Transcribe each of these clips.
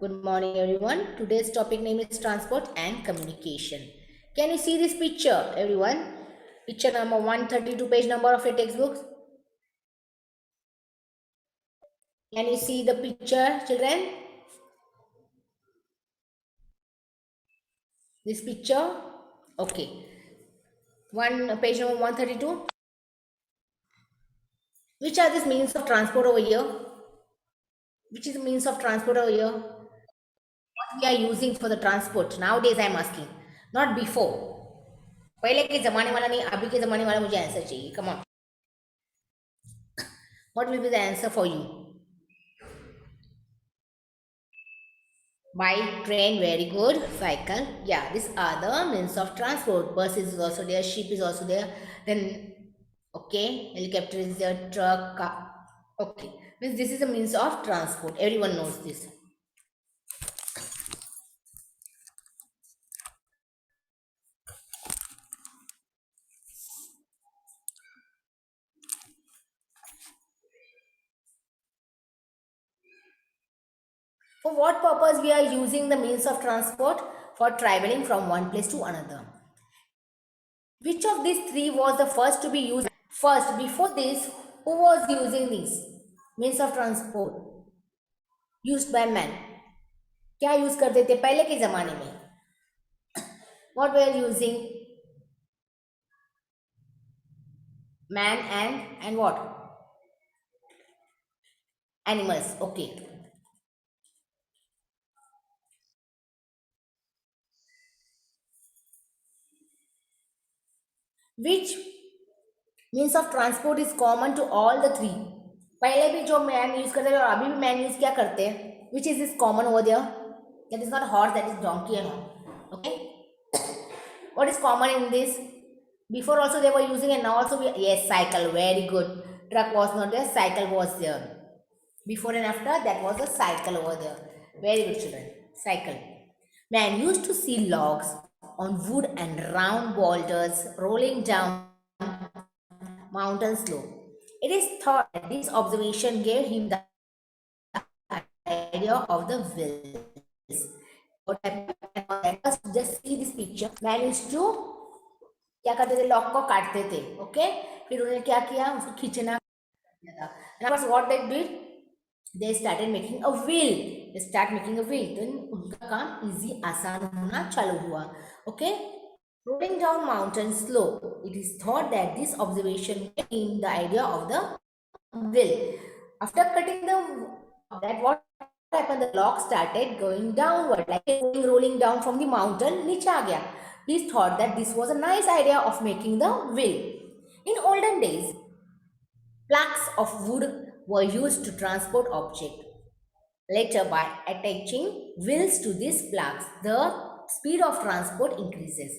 Good morning, everyone. Today's topic name is transport and communication. Can you see this picture, everyone? Picture number 132, page number of your textbooks. Can you see the picture, children? This picture? Okay. Page number 132. Which are these means of transport over here? Which is the means of transport over here? What we are using for the transport? Nowadays, I am asking. Not before. पहले के जमाने वाला नहीं, अभी के जमाने वाला मुझे आंसर चाहिए. Come on. What will be the answer for you? Bike, train, very good. Cycle, yeah, these are the means of transport. Bus is also there, ship is also there. Then, okay, helicopter is there, truck, car. Okay, means this is a means of transport. Everyone knows this. For what purpose we are using the means of transport? For traveling from one place to another. Which of these three was the first to be used? First, before this, who was using these means of transport used by man? क्या use करते थे पहले के जमाने में? What we are using? Man and what? Animals. Okay. Which means of transport is common to all the three? पहले भी जो मैन यूज करते थे और अभी भी मैन यूज क्या करते हैं? Which is this common over there? That is not horse, that is donkey and all. Okay. What is common in this? Before also they were using and now also yes, cycle. Very good. Truck was not there, cycle was there. Before and after, that was a cycle over there. Very good, children. Cycle. Man used to see logs on wood and round boulders rolling down mountain slope. It is thought that this observation gave him the idea of the wheels. What happened? Just see this picture. Man used to क्या करते थे, lock को काटते थे. Okay, फिर उन्होंने क्या किया, उसको खींचना था. What they did, they started making a wheel. They start making a wheel. Then उनका काम easy आसान होना चालू हुआ. Okay, rolling down mountain slope. It is thought that this observation gave him the idea of the wheel. After cutting the that what happened, the log started going downward, like rolling down from the mountain. नीचे आ गया. He thought that this was a nice idea of making the wheel. In olden days, planks of wood were used to transport objects. Later, by attaching wheels to these planks, the speed of transport increases.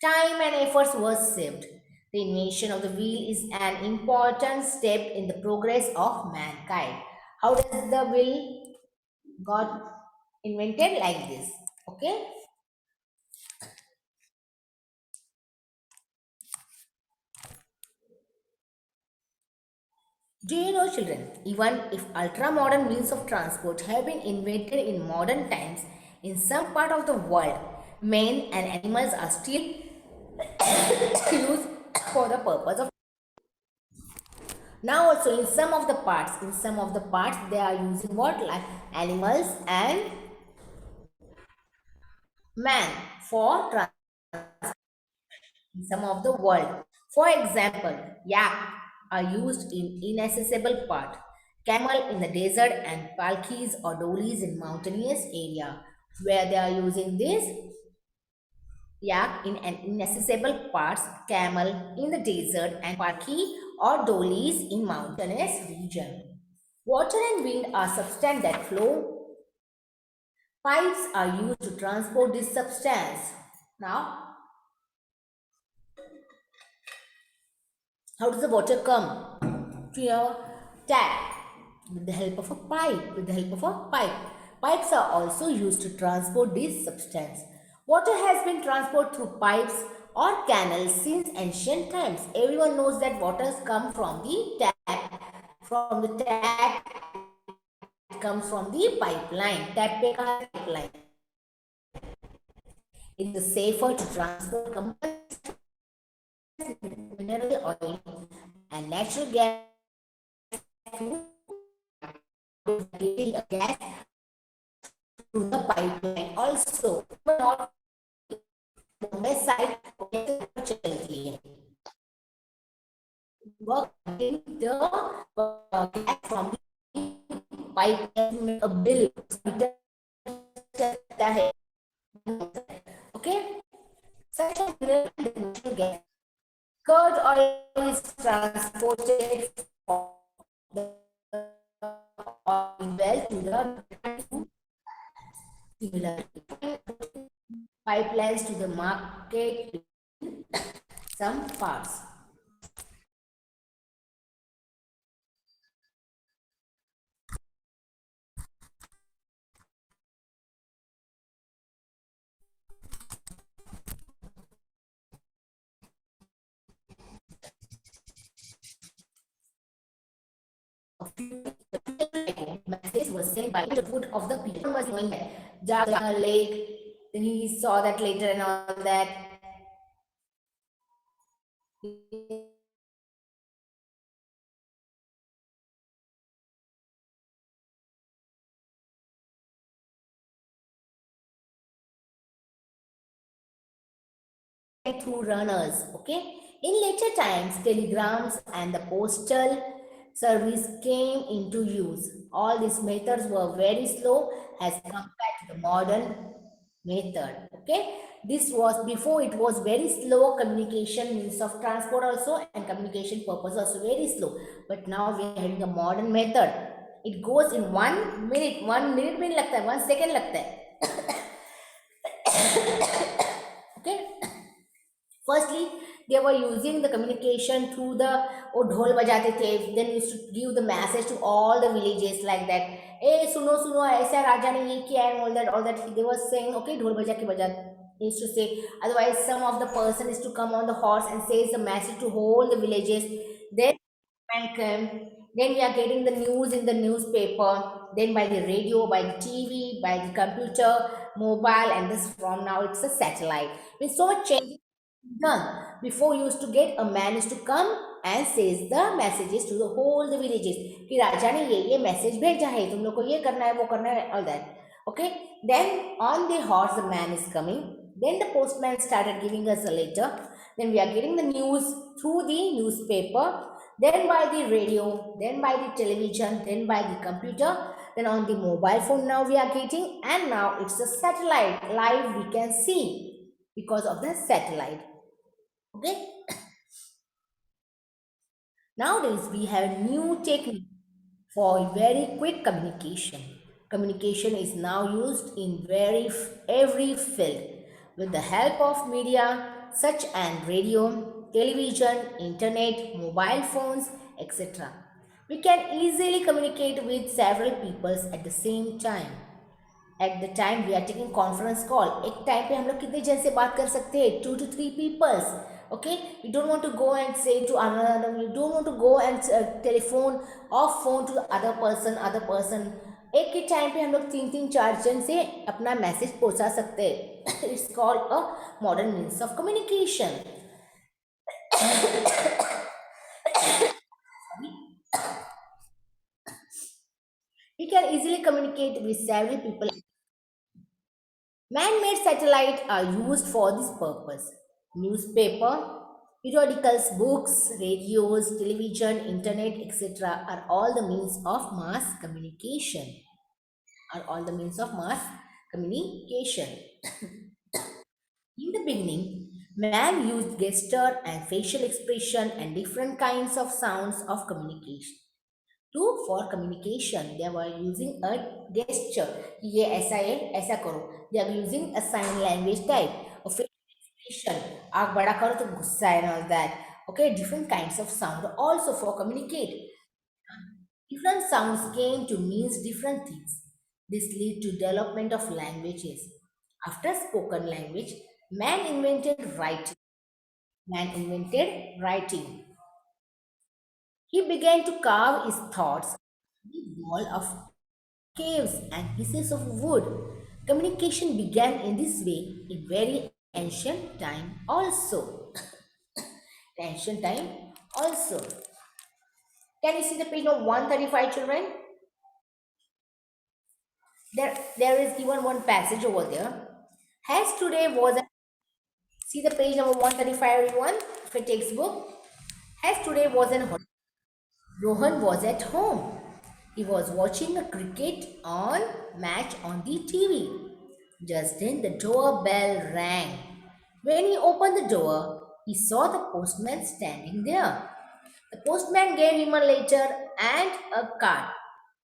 Time and efforts were saved. The invention of the wheel is an important step in the progress of mankind. How does the wheel got invented? Like this? Okay. Do you know, children, even if ultra-modern means of transport have been invented in modern times, in some part of the world, men and animals are still used for the purpose of. Now also in some of the parts, they are using what, like animals and man for transport in some of the world. For example, yak are used in inaccessible part, camel in the desert, and palkis or dolis in mountainous area, where they are using this yak in an inaccessible parts, camel in the desert, and palki or dolis in mountainous region. Water and wind are substances that flow. Pipes are used to transport this substance. Now, how does the water come to your tap? With the help of a pipe. With the help of a pipe. Pipes are also used to transport this substance. Water has been transported through pipes or canals since ancient times. Everyone knows that waters come from the tap. From the tap it comes from the pipeline. Tap पे कहा है? Pipeline. It is safer to transport mineral oil and natural gas to gas to the pipeline. Also, Bombay side चलती है. Work getting the gas from the pipeline a bill चलता है. Okay, such a natural gas. Crude oil is transported from the oil well to the similar pipelines to the market some parts. Message was sent by the foot of the people was going there. Jaga lake, then he saw that later and all that. Through runners. Okay. In later times, telegrams and the postal service came into use. All these methods were very slow as compared to the modern method. Okay. This was before, it was very slow communication means of transport also, and communication purpose also very slow. But now we are having a modern method. It goes in 1 minute. 1 minute में नहीं लगता है, 1 second लगता है. Okay. Firstly, they were using the communication through the वो ढोल बजाते थे. Then used to give the message to all the villages like that. ए सुनो सुनो ऐसा राजा ने ये किया and all that they were saying. Okay, ढोल बजा के बजा used to say. Otherwise, some of the person is to come on the horse and says the message to all the villages. Then and then we are getting the news in the newspaper, then by the radio, by the TV, by the computer, mobile, and this from now it's a satellite. With so much change done. Before used to get a man used to come and says the messages to the whole the villages कि राजा ने ये message भेजा है, तुम लोग को ये करना है वो करना है all that. Okay, then on the horse the man is coming, then the postman started giving us a letter, then we are getting the news through the newspaper, then by the radio, then by the television, then by the computer, then on the mobile phone now we are getting, and now it's a satellite live we can see because of the satellite. Okay. Nowadays we have new technique for very quick communication. Communication is now used in every field with the help of media such as radio, television, internet, mobile phones, etc. We can easily communicate with several peoples at the same time. At the time we are taking conference call, एक time पे हम लोग कितने जन से बात कर सकते हैं, 2 to 3 peoples. Okay, you don't want to go and say to another, you don't want to go and telephone of phone to other person. एक ही टाइम पे हम लोग 3 3 4 जन से अपना मैसेज पहुंचा सकते हैं. It's called a modern means of communication. We can easily communicate with several people. Man-made satellites are used for this purpose. Newspaper, periodicals, books, radios, television, internet, etc. are all the means of mass communication. Are all the means of mass communication. In the beginning, man used gesture and facial expression and different kinds of sounds of communication. To for communication, they were using a gesture. ये ऐसा है, ऐसा करो. They are using a sign language type. Of expression. आग बड़ा करो तो गुस्सा and all that. Okay, different kinds of sound also for communicate. Different sounds came to means different things. This lead to development of languages. After spoken language, man invented writing. Man invented writing. He began to carve his thoughts on the wall of caves and pieces of wood. Communication began in this way in very ancient time also. Ancient time also. Can you see the page of 135, children? There is given one passage over there. Has today was a, see the page number 135, everyone, of a textbook. As today was an holiday, Rohan was at home. He was watching a cricket on match on the TV. Just then the doorbell rang. When he opened the door, he saw the postman standing there. The postman gave him a letter and a card.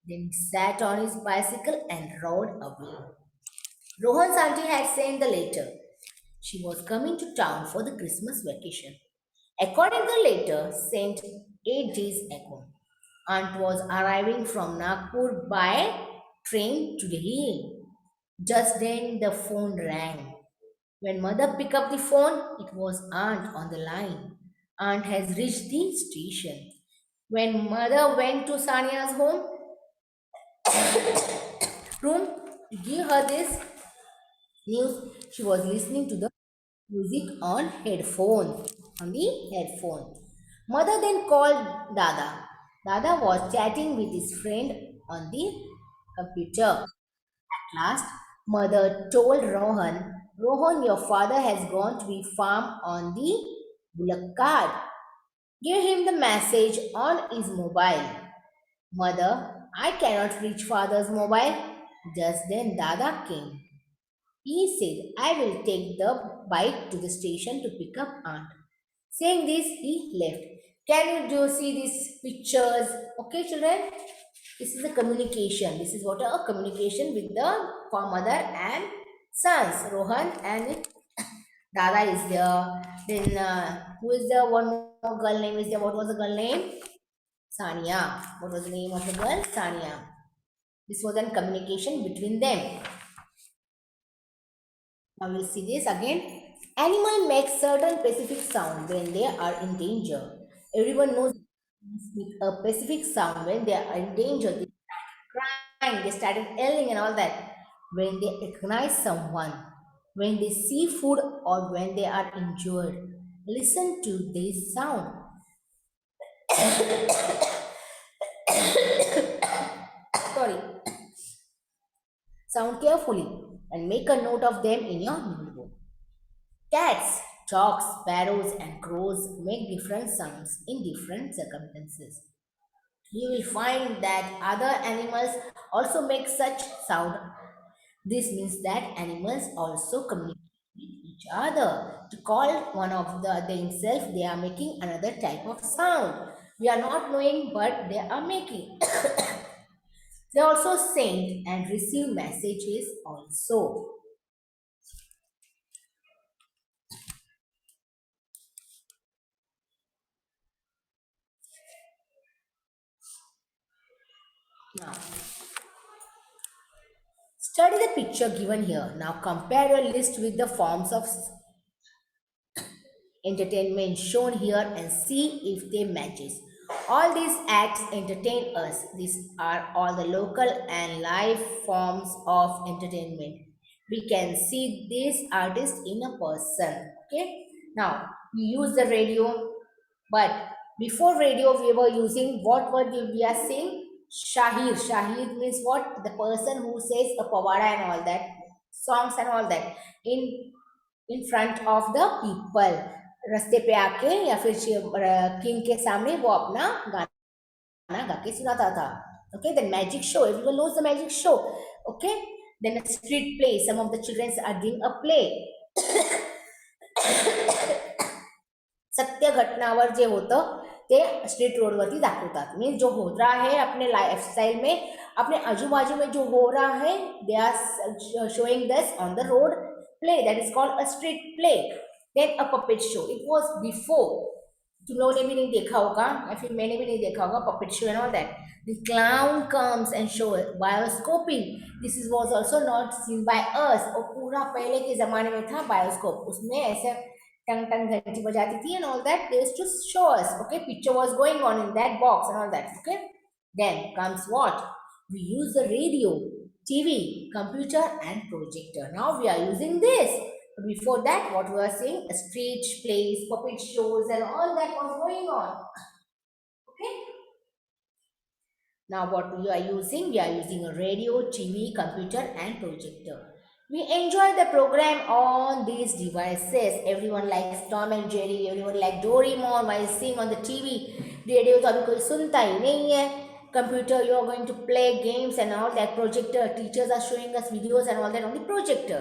Then he sat on his bicycle and rode away. Rohan's auntie had sent the letter. She was coming to town for the Christmas vacation. According to the letter sent 8 days ago, Aunt was arriving from Nagpur by train today. Just then the phone rang. When mother picked up the phone, it was Aunt on the line. Aunt has reached the station. When mother went to Sania's home room to give her this news, she was listening to the music on the headphone. Mother then called Dada. Dada was chatting with his friend on the computer. At last, mother told Rohan, Rohan, your father has gone to the farm on the bullock cart. Give him the message on his mobile. Mother, I cannot reach father's mobile. Just then Dada came. He said, I will take the bike to the station to pick up aunt. Saying this, he left. Can you do see these pictures? Okay, children? This is a communication. This is what a communication with the mother and sons. Rohan and Dada is there. Then who is there? One more girl name is there. What was the girl name? Sania. What was the name of the girl? Sania. This was a communication between them. Now we'll see this again. Animal makes certain specific sound when they are in danger. Everyone knows a specific sound when they are in danger. They started crying, they started yelling and all that. When they recognize someone, when they see food or when they are injured. Listen to this sound. Sorry. Sound carefully and make a note of them in your notebook. Cats, dogs, sparrows, and crows make different sounds in different circumstances. You will find that other animals also make such sound. This means that animals also communicate with each other. To call one of themselves, they are making another type of sound. We are not knowing, but they are making. They also send and receive messages also. Now, study the picture given here. Now compare your list with the forms of entertainment shown here and see if they matches. All these acts entertain us. These are all the local and live forms of entertainment. We can see this artist in a person. Okay. Now we use the radio, but before radio we were using what word we are saying? Shahir. Shahir means what? The person who says a pawara and all that, songs and all that. In front of the people रास्ते पे आके या फिर king के सामने वो अपना गाना गा के सुनाता था. Okay, then magic show, everyone knows the magic show. Okay, then a street play, some of the children are doing a play. सत्य घटनावर जे होतं ते स्ट्रीट रोडवरती दाखवतात. मीन्स जो होत रहा है अपने लाइफस्टाइल में, अपने आजू-बाजू में जो हो रहा है, they are showing this on the road play. That is called a street play. Then a puppet show. It was before. तुम लोगों ने भी नहीं देखा होगा या फिर मैंने भी नहीं देखा होगा puppet show and all that. The clown comes and show bioscoping. This is was also not seen by us. और पूरा पहले के ज़माने में था bioscope. उसमें ऐसे टंग टंग घंटी बजाती थी and all that. They used to show us. Okay, picture was going on in that box and all that. Okay. Then comes what? We use the radio, TV, computer, and projector. Now we are using this. But before that, what we were saying, a stage plays, puppet shows, and all that was going on. Okay. Now what we are using? We are using a radio, TV, computer, and projector. We enjoy the program on these devices. Everyone likes Tom and Jerry. Everyone likes Doraemon while seeing on the TV. Radio तो अभी कोई सुनता ही नहीं है. Computer, you are going to play games and all that. Projector, teachers are showing us videos and all that on the projector.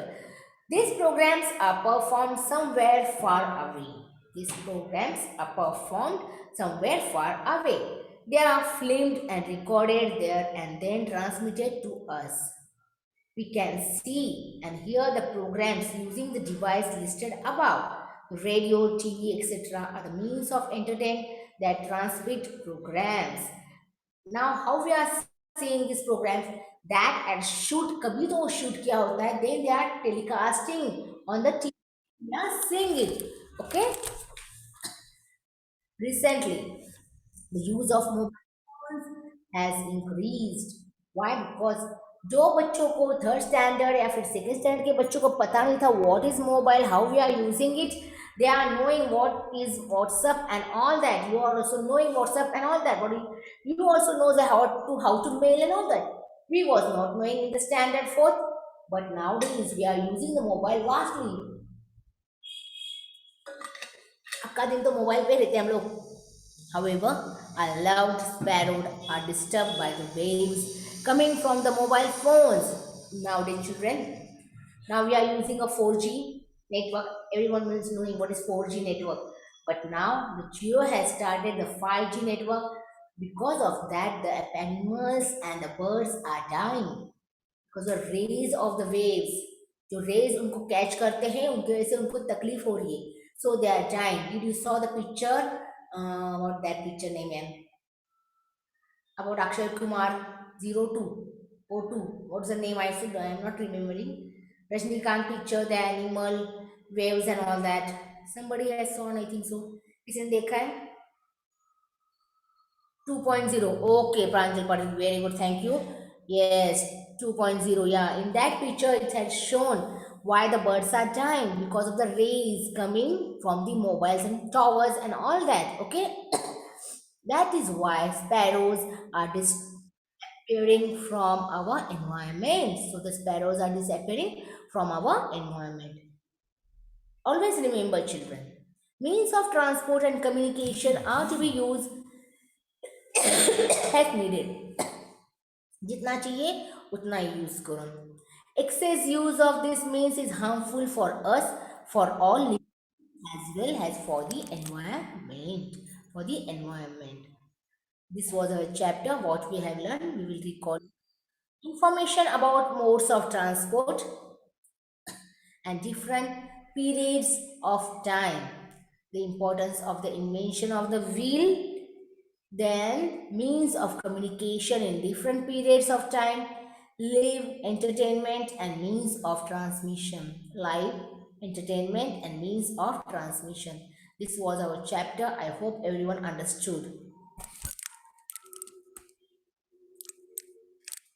These programs are performed somewhere far away. These programs are performed somewhere far away. They are filmed and recorded there and then transmitted to us. We can see and hear the programs using the device listed above. Radio, TV, etc. are the means of entertainment that transmit programs. Now, how we are seeing these programs that and shoot, कभी तो shoot किया होता है, then they are telecasting on the TV. We are seeing it. Okay. Recently, the use of mobile phones has increased. Why? Because जो बच्चों को third standard या फिर सेकेंड स्टैंडर्ड के बच्चों को पता नहीं था what is mobile, how we are using it, they are knowing what is WhatsApp and all that. You are also knowing WhatsApp and all that. But you also know the how to mail and all that. We was not knowing in the standard fourth, but nowadays we are using the mobile vastly. अक्का दिन तो mobile पे रहते हैं हम लोग. However, our loved sparrows are disturbed by the waves coming from the mobile phones. Nowadays, children, now we are using a 4G network. Everyone is knowing what is 4G network. But now the Jio has started the 5G network. Because of that, the animals and the birds are dying because the rays of the waves, जो rays उनको catch करते हैं उनकी वजह से उनको तकलीफ हो रही है. So they are dying. Did you saw the picture? What that picture name is? About Akshay Kumar 02 02. What's the name? I am not remembering. Rajnikant picture, the animal, waves and all that. Somebody has shown, I think so. किसी ने देखा है? 2.0. Okay, Pranjal Patil, very good. Thank you. Yes, 2.0. Yeah, in that picture, it has shown why the birds are dying because of the rays coming from the mobiles and towers and all that. Okay, that is why sparrows are disappearing from our environment. So, the sparrows are disappearing from our environment. Always remember, children, means of transport and communication are to be used as needed. जितना चाहिए उतना use करो. Excess use of this means is harmful for us, for all living, as well as for the environment. For the environment. This was a chapter what we have learned. We will recall information about modes of transport and different periods of time. The importance of the invention of the wheel, then means of communication in different periods of time, live entertainment and means of transmission, live entertainment and means of transmission. This was our chapter. I hope everyone understood.